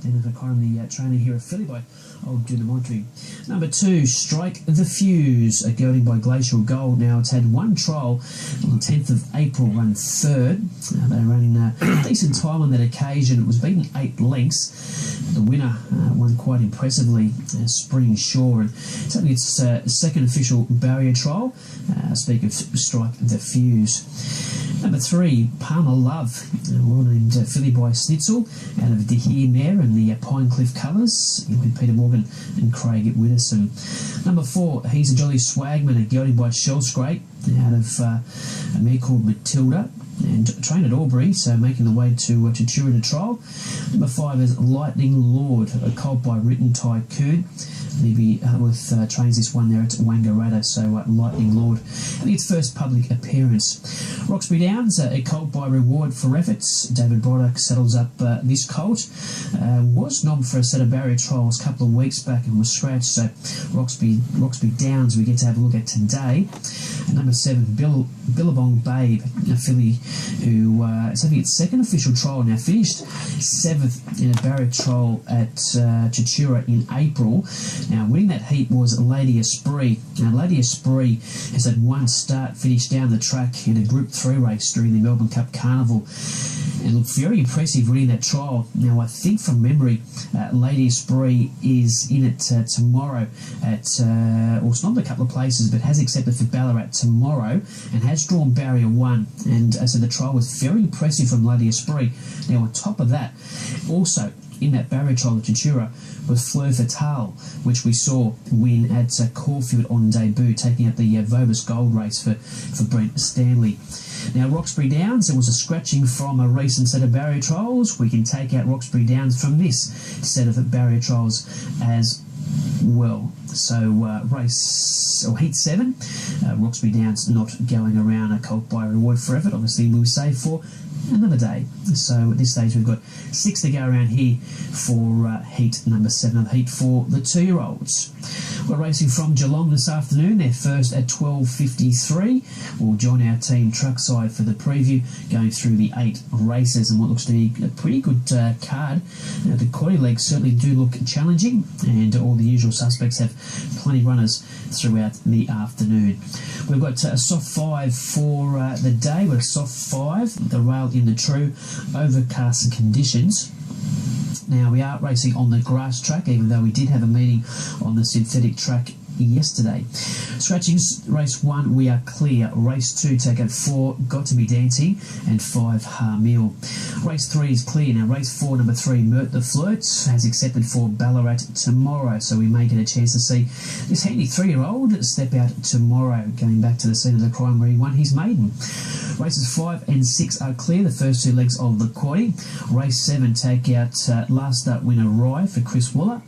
Denver Coram, the trainer here at Philly by Old Dunamontre. Number 2, Strike the Fuse, a gelding by Glacial Gold. Now it's had one trial on the 10th of April, run third. They ran a decent time on that occasion. It was beaten 8 lengths. The winner won quite impressively, Spring Shore, and it's only its second official barrier trial. Speak of Strike the Fuse. Number 3, Palmer Love, well named filly by Snitzel, out of De Heer Mare and the Pine Cliff colours, with Peter Morgan and Craig Widdowson. Number 4, Heza Jolly Swagman, a gelding by Shell Scrape, out of a mare called Matilda, and trained at Albury, so making the way to Tatura to trial. Number 5 is Lightning Lord, a colt by Written Tycoon. Maybe trains this one there at Wangaratta, so Lightning Lord. I think its first public appearance. Roxbury Downs, a colt by Reward for Efforts. David Broddock settles up this colt. Was nobbed for a set of barrier trials a couple of weeks back and was scratched, so Roxbury Downs we get to have a look at today. And number 7, Billabong Babe, a filly who is having its second official trial now, finished 7th in a barrier trial at Tatura in April. Now, winning that heat was Lady Esprit. Now, Lady Esprit has had one start finish down the track in a Group 3 race during the Melbourne Cup Carnival, and looked very impressive winning that trial. Now, I think from memory, Lady Esprit is in it tomorrow at, well, it's not a couple of places, but has accepted for Ballarat tomorrow and has drawn barrier 1. And so the trial was very impressive from Lady Esprit. Now, on top of that, also in that barrier trial at Tatura was Fleur Fatale, which we saw win at Caulfield on debut, taking out the Vobis Gold race for Brent Stanley. Now, Roxbury Downs, there was a scratching from a recent set of barrier trials. We can take out Roxbury Downs from this set of barrier trials as well. So Heat 7, Roxbury Downs not going around, a colt by Reward for Effort. Obviously, we'll save for another day. So at this stage we've got 6 to go around here for heat number 7 of the heat for the 2-year-olds. We're racing from Geelong this afternoon. They're first at 12:53. We'll join our team truckside for the preview, going through the 8 races and what looks to be a pretty good card. The quality legs certainly do look challenging, and all the usual suspects have plenty of runners throughout the afternoon. We've got a soft 5 for the day. We've got a soft 5, the rail in the true overcast conditions. Now, we are racing on the grass track, even though we did have a meeting on the synthetic track yesterday. Scratchings, race 1, we are clear. Race 2, take out 4, Got to Be Dancing, and 5, Harmeal. Race 3 is clear. Now, race 4, number 3, Mert the Flirt, has accepted for Ballarat tomorrow, so we may get a chance to see this handy 3-year-old step out tomorrow, going back to the scene of the crime where he won his maiden. Races 5 and 6 are clear, the first 2 legs of the quaddie. Race 7, take out last start winner Rye for Chris Waller.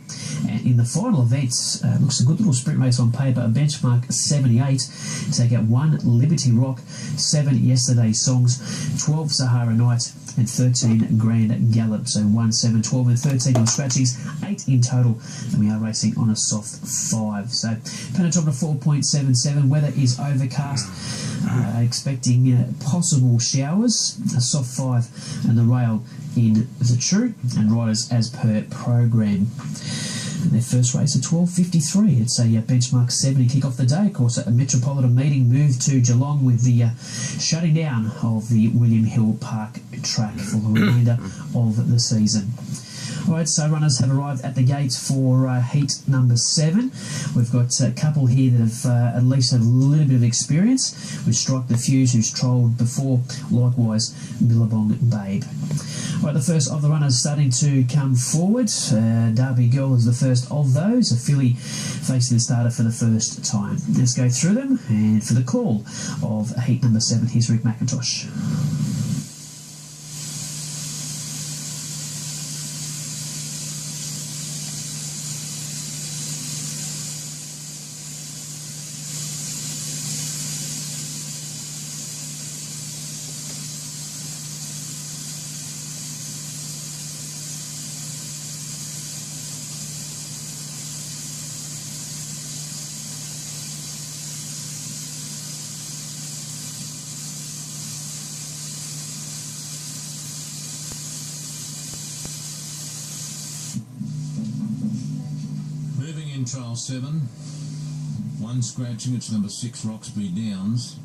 And in the final event, looks a good little sprint race on paper, a benchmark 78. Take out 1 Liberty Rock, 7 Yesterday Songs, 12 Sahara Night, and 13 Grand Gallop. So 1, 7, 12 and 13 on scratchies, 8 in total, and we are racing on a soft 5. So penetrometer 4.77, weather is overcast, expecting possible showers, a soft 5 and the rail in the true, and riders as per program. Their first race at 12:53. It's a benchmark 70 kick off the day. Of course, a metropolitan meeting moved to Geelong with the shutting down of the William Hill Park track for the remainder of the season. Alright, so runners have arrived at the gates for heat number 7. We've got a couple here that have at least had a little bit of experience. We've Strike the Fuse, who's trolled before, likewise Billabong Babe. Alright, the first of the runners starting to come forward. Derby Girl is the first of those, a filly facing the starter for the first time. Let's go through them, and for the call of heat number 7, here's Rick McIntosh. in trial 7. One scratching, it's number 6, Roxby Downs.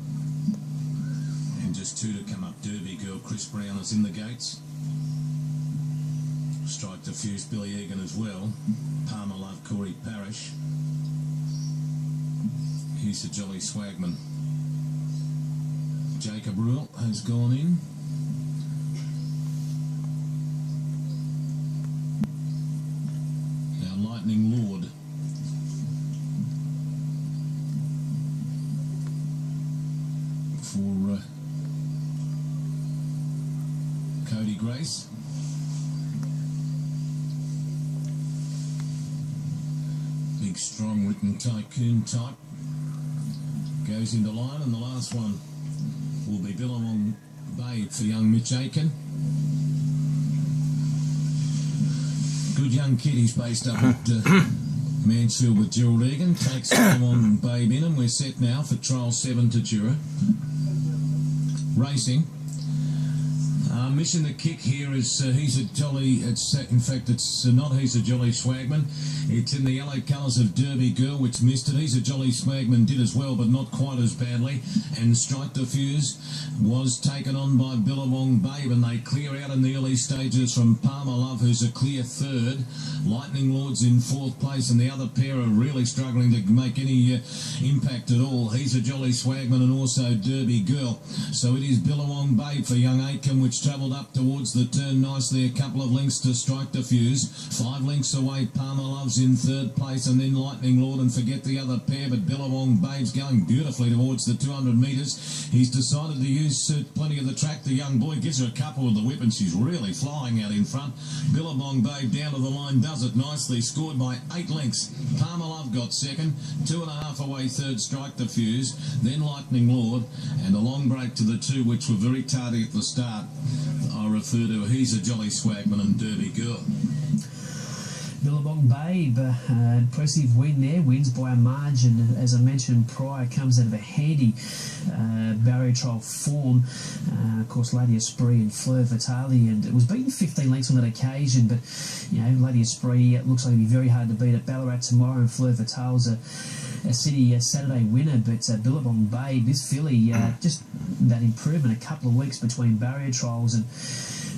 And just 2 to come up. Derby Girl, Chris Brown is in the gates. Strike the Fuse, Billy Egan as well. Palmer Love, Corey Parrish. Heza Jolly Swagman. Jacob Rule has gone in. Now Lightning Lord. For Cody Grace. Big, strong, written tycoon type. Goes into line, and the last one will be Billabong Bay for young Mitch Aiken. Good young kid, he's based up at Mansfield with Gerald Egan. Takes Billabong Babe in, and we're set now for trial 7 Tatura. Racing. Missing the kick here is Heza Jolly. In fact, it's not Heza Jolly Swagman. It's in the yellow colours of Derby Girl, which missed it. Heza Jolly Swagman did as well, but not quite as badly. And Strike the Fuse was taken on by Billabong Babe, and they clear out in the early stages from Palmer Love, who's a clear 3rd. Lightning Lord's in 4th place, and the other pair are really struggling to make any impact at all. Heza Jolly Swagman and also Derby Girl. So it is Billabong Babe for young Aiken, which travelled up towards the turn nicely. A couple of lengths to Strike the Fuse. 5 lengths away, Palmer Love's in 3rd place, and then Lightning Lord, and forget the other pair, but Billabong Babe's going beautifully towards the 200 metres. He's decided to use plenty of the track. The young boy gives her a couple with the whip, and she's really flying out in front. Billabong Babe down to the line, does it nicely, scored by 8 lengths. Palmer Love got 2nd, 2.5 away 3rd, Strike the Fuse, then Lightning Lord, and a long break to the 2, which were very tardy at the start. I refer to Heza Jolly Swagman and Derby Girl. Billabong Babe, impressive win there, wins by a margin. As I mentioned prior, comes out of a handy barrier trial form. Of course, Lady Esprit and Fleur Vitale, and it was beaten 15 lengths on that occasion, but you know, Lady Esprit looks like it'll be very hard to beat at Ballarat tomorrow, and Fleur Vitale's a City Saturday winner, but Billabong Babe, this filly, just that improvement, a couple of weeks between barrier trials, and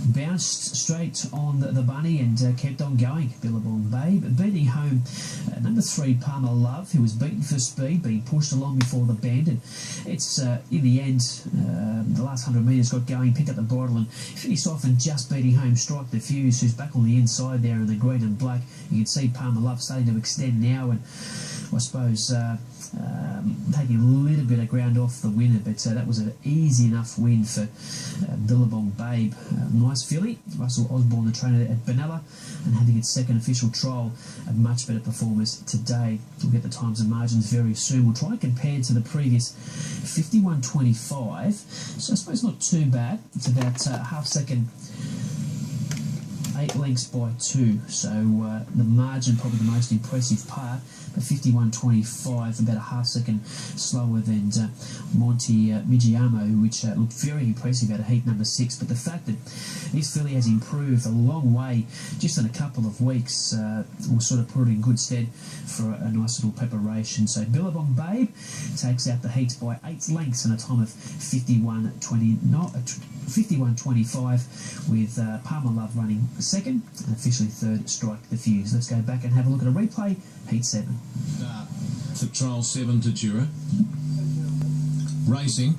bounced straight on the bunny and kept on going. Billabong Babe beating home number 3 Palmer Love, who was beaten for speed, being pushed along before the bend, and it's in the end the last 100 metres got going, picked up the bridle and finished off, and just beating home Strike the Fuse, who's back on the inside there in the green and black. You can see Palmer Love starting to extend now, and I suppose taking a little bit of ground off the winner, but that was an easy enough win for Billabong Babe. Nice filly. Russell Osborne, the trainer at Benalla, and having its 2nd official trial, a much better performance today. We'll get the times and margins very soon. We'll try and compare to the previous 51.25, so I suppose not too bad. It's about half second, 8 lengths by 2, so the margin probably the most impressive part, but 51.25, about a half second slower than Monty Migiamo, which looked very impressive out of heat number 6. But the fact that this filly has improved a long way just in a couple of weeks will sort of put it in good stead for a nice little preparation. So Billabong Babe takes out the heats by 8 lengths in a time of 51.25, with Palmer Love running 2nd and officially 3rd, Strike the Fuse. Let's go back and have a look at a replay, heat 7. For trial 7 Tatura. Racing.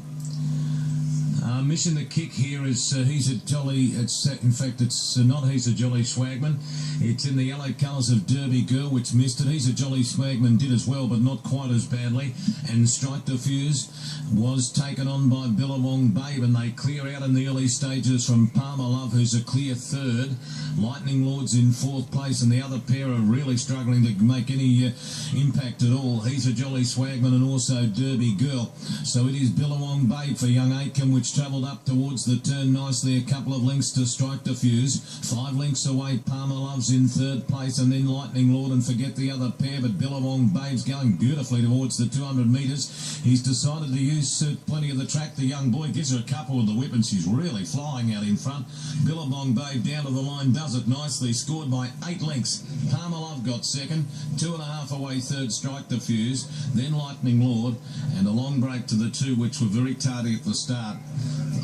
Missing the kick here is Heza Jolly. In fact, it's not Heza Jolly Swagman. It's in the yellow colours of Derby Girl, which missed it. Heza Jolly Swagman did as well, but not quite as badly. And Strike the Fuse was taken on by Billabong Babe, and they clear out in the early stages from Palmer Love, who's a clear 3rd. Lightning Lord's in 4th place, and the other pair are really struggling to make any impact at all. Heza Jolly Swagman and also Derby Girl. So it is Billabong Babe for young Aiken, which travelled up towards the turn nicely, a couple of lengths to Strike the Fuse. 5 lengths away, Palmer Love's Loves in third place, and then Lightning Lord and Forget the Other Pair, but Billabong Babe's going beautifully towards the 200 metres. He's decided to use plenty of the track. The young boy gives her a couple with the whip, and she's really flying out in front. Billabong Babe down to the line, does it nicely, scored by 8 lengths. Palmer Love got second, 2.5 away third, Strike the Fuse, then Lightning Lord, and a long break to the two, which were very tardy at the start.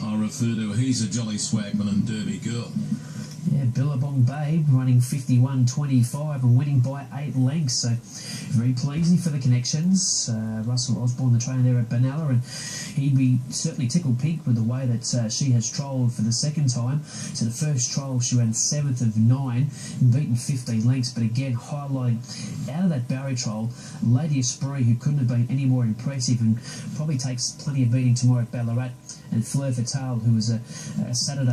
I refer to Heza Jolly Swagman and Derby Girl. Yeah, Billabong Babe running 51.25 and winning by 8 lengths. So very pleasing for the connections. Russell Osborne, the trainer there at Benalla, and he'd be certainly tickled pink with the way that she has trolled for the second time. So the first troll she ran 7th of 9 and beaten 15 lengths. But again, highlighting out of that barrier troll, Lady Esprit, who couldn't have been any more impressive and probably takes plenty of beating tomorrow at Ballarat, and Fleur Fatale, who was a Saturday